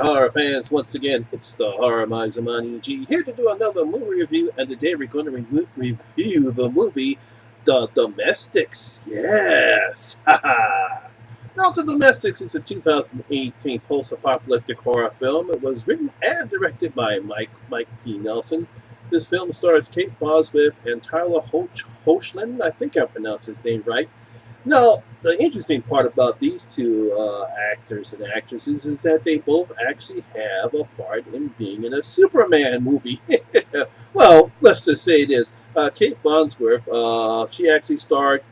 horror fans, once again, it's the Horror Miser Monty G here to do another movie review, and today we're going to review the movie The Domestics. Yes! Now, The Domestics is a 2018 post-apocalyptic horror film. It was written and directed by Mike P. Nelson. This film stars Kate Bosworth and Tyler Hoechlin. I think I pronounced his name right. Now, the interesting part about these two actors and actresses is that they both actually have a part in being in a Superman movie. Well, let's just say this. Kate Bosworth, she actually starred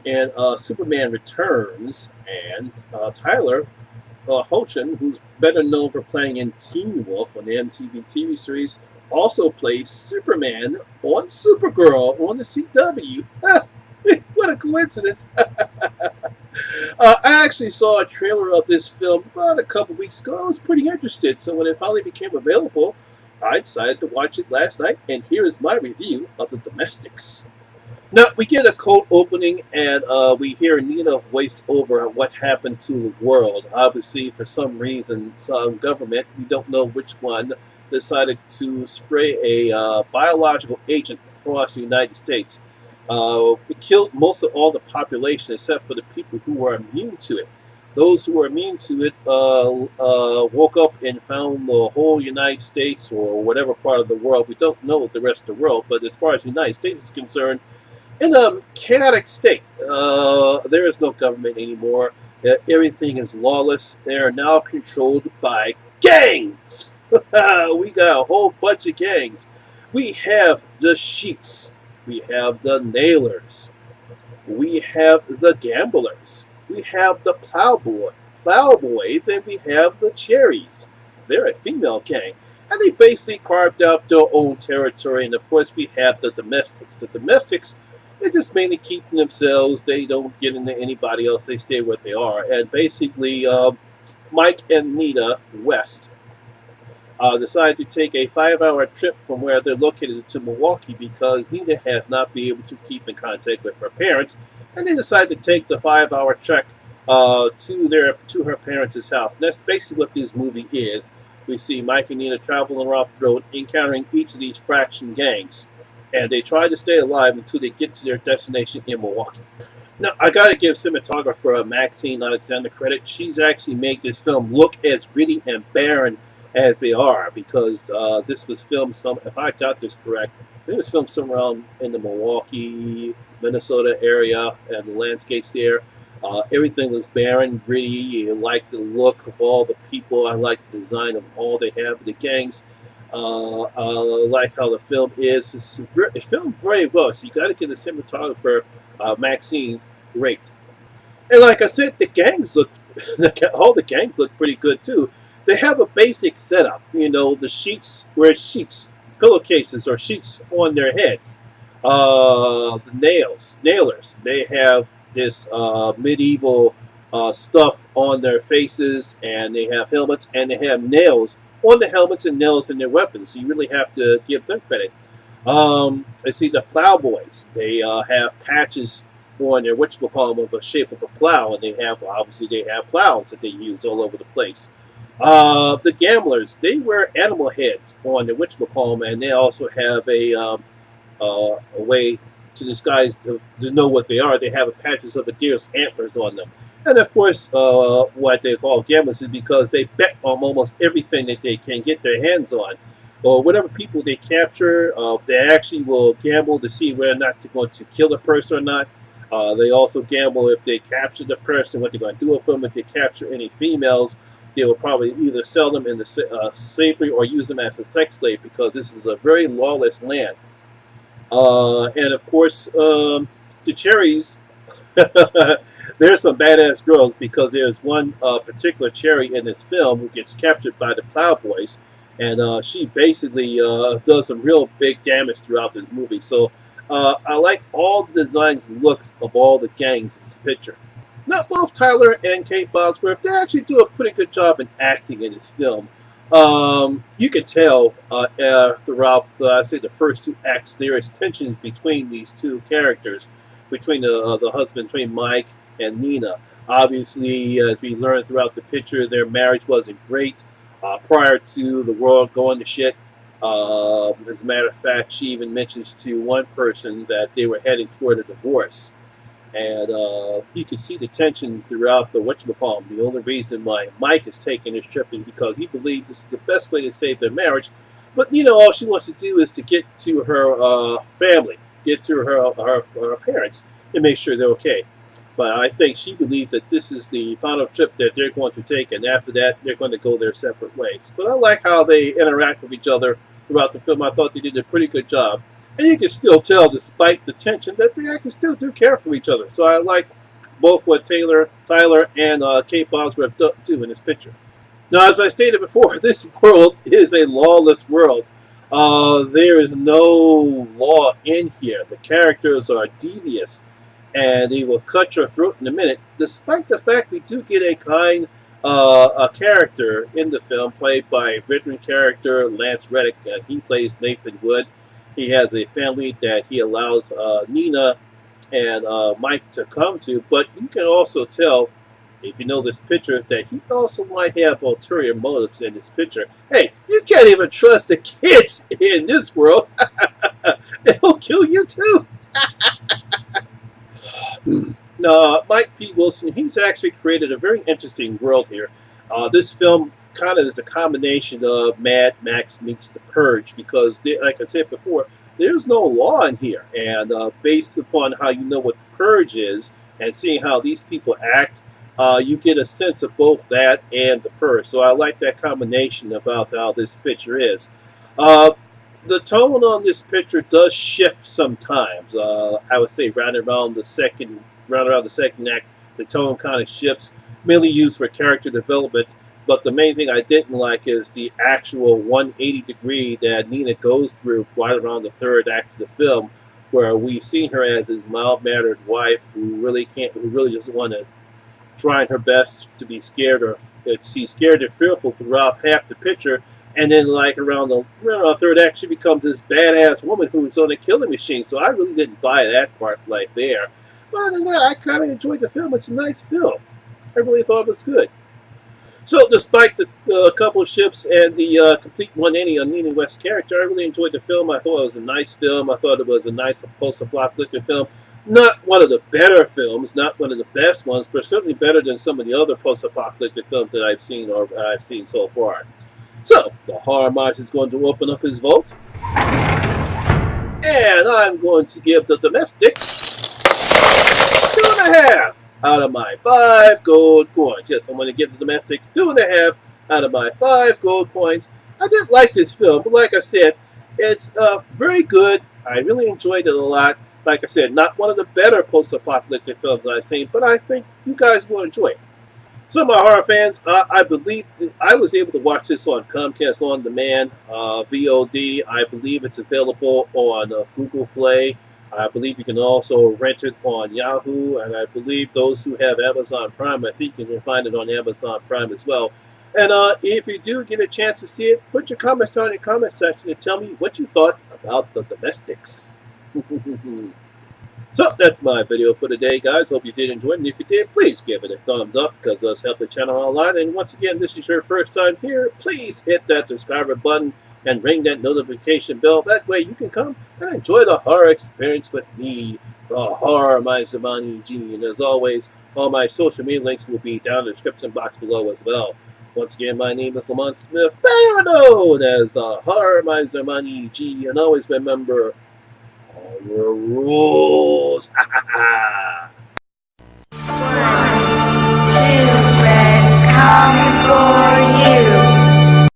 in Superman Returns, and Tyler Hoechlin, who's better known for playing in Teen Wolf on the MTV TV series, also plays Superman on Supergirl on the CW. What a coincidence. I actually saw a trailer of this film about a couple weeks ago. I was pretty interested, so when it finally became available, I decided to watch it last night, and here is my review of The Domestics. Now, we get a cold opening, and we hear Nina voice over what happened to the world. Obviously, for some reason, some government, we don't know which one, decided to spray a biological agent across the United States. It killed most of all the population except for the people who were immune to it. Those who were immune to it woke up and found the whole United States, or whatever part of the world. We don't know the rest of the world, but as far as the United States is concerned, in a chaotic state. There is no government anymore. Everything is lawless. They are now controlled by gangs. We got a whole bunch of gangs. We have the Sheets. We have the Nailers. We have the Gamblers. We have the Plowboys, and we have the Cherries. They're a female gang. And they basically carved out their own territory. And of course, we have the Domestics. The Domestics, they're just mainly keeping themselves. They don't get into anybody else. They stay where they are. And basically, Mike and Nina West decided to take a 5-hour trip from where they're located to Milwaukee because Nina has not been able to keep in contact with her parents, and they decided to take the 5-hour trek to her parents' house. And that's basically what this movie is. We see Mike and Nina traveling around the road, encountering each of these fraction gangs, and they try to stay alive until they get to their destination in Milwaukee. Now, I gotta give cinematographer Maxine Alexander credit. She's actually made this film look as gritty and barren as they are, because this was filmed if I got this correct, it was filmed somewhere around in the Milwaukee, Minnesota area, and the landscapes there. Everything was barren, gritty. I like the look of all the people. I like the design of all they have. The gangs. I like how the film is. It's filmed very well, so you got to give the cinematographer Maxine great. And like I said, the gangs look, all the gangs look pretty good too. They have a basic setup. You know, the sheets, where sheets, pillowcases or sheets on their heads. The nailers, they have this medieval stuff on their faces, and they have helmets, and they have nails on the helmets and nails in their weapons. So you really have to give them credit. I see the Plowboys. They have patches on their whatchamacallit of the shape of a plow, and they have plows that they use all over the place. The Gamblers, they wear animal heads on their whatchamacallit, and they also have a way to disguise to know what they are. They have patches of a deer's antlers on them. And of course, what they call gamblers is because they bet on almost everything that they can get their hands on. Or whatever people they capture, they actually will gamble to see whether or not they're going to kill the person or not. They also gamble if they capture the person, what they're going to do with them. If they capture any females, they will probably either sell them in the slavery or use them as a sex slave, because this is a very lawless land. And of course, the Cherries, there's some badass girls, because there's one particular Cherry in this film who gets captured by the Plowboys, and she basically does some real big damage throughout this movie. So I like all the designs and looks of all the gangs in this picture. Now, both Tyler and Kate Bosworth, they actually do a pretty good job in acting in this film. You can tell throughout, I say, the first two acts, there is tensions between these two characters, between the husband, between Mike and Nina. Obviously, as we learned throughout the picture, their marriage wasn't great. prior to the world going to shit. As a matter of fact, she even mentions to one person that they were heading toward a divorce. And you can see the tension throughout the whatchamacallit. The only reason why Mike is taking this trip is because he believes this is the best way to save their marriage. But, all she wants to do is to get to her family, get to her parents, and make sure they're okay. But I think she believes that this is the final trip that they're going to take, and after that, they're going to go their separate ways. But I like how they interact with each other throughout the film. I thought they did a pretty good job. And you can still tell, despite the tension, that they actually still do care for each other. So I like both what Tyler and Kate Bosworth do in this picture. Now, as I stated before, this world is a lawless world. There is no law in here. The characters are devious, and they will cut your throat in a minute, despite the fact we do get a character in the film played by a veteran character, Lance Reddick, and he plays Nathan Wood. He has a family that he allows Nina and Mike to come to, but you can also tell, if you know this picture, that he also might have ulterior motives in this picture. Hey, you can't even trust the kids in this world. They'll kill you too. Now, Mike P. Wilson, he's actually created a very interesting world here. This film kind of is a combination of Mad Max meets The Purge, because, like I said before, there's no law in here. And based upon how you know what The Purge is and seeing how these people act, you get a sense of both that and The Purge. So I like that combination about how this picture is. The tone on this picture does shift sometimes. I would say round around the second act, the tone kind of shifts, mainly used for character development. But the main thing I didn't like is the actual 180 degree that Nina goes through right around the third act of the film, where we've seen her as his mild-mannered wife who really doesn't want to, trying her best to be scared, or she's scared and fearful throughout half the picture, and then like around the third act, she becomes this badass woman who's on a killing machine. So I really didn't buy that part right there. But other than that, I kind of enjoyed the film. It's a nice film. I really thought it was good. So despite the couple ships and the complete 180 on Nina West's character, I really enjoyed the film. I thought it was a nice film. I thought it was a nice post-apocalyptic film. Not one of the better films, not one of the best ones, but certainly better than some of the other post-apocalyptic films that I've seen so far. So the Horror Miser is going to open up his vote, and I'm going to give the Domestics 2.5 out of my 5 gold coins. Yes, I'm going to give the Domestics 2.5 out of my 5 gold coins. I did like this film, but like I said, it's very good. I really enjoyed it a lot. Like I said, not one of the better post-apocalyptic films I've seen, but I think you guys will enjoy it. So, my horror fans, I believe I was able to watch this on Comcast On Demand, VOD. I believe it's available on Google Play. I believe you can also rent it on Yahoo, and I believe those who have Amazon Prime, I think you can find it on Amazon Prime as well. And if you do get a chance to see it, put your comments down in the comment section and tell me what you thought about the Domestics. So that's my video for today, guys. Hope you did enjoy it, and if you did, please give it a thumbs up, because it does help the channel a lot. And once again, this is your first time here, please hit that subscribe button and ring that notification bell. That way you can come and enjoy the horror experience with me, the Horror Miser Monty G. And as always, all my social media links will be down in the description box below as well. Once again, my name is Lamont Smith, better known as Horror Miser Monty G. And always remember, horror rules. Ha ha ha.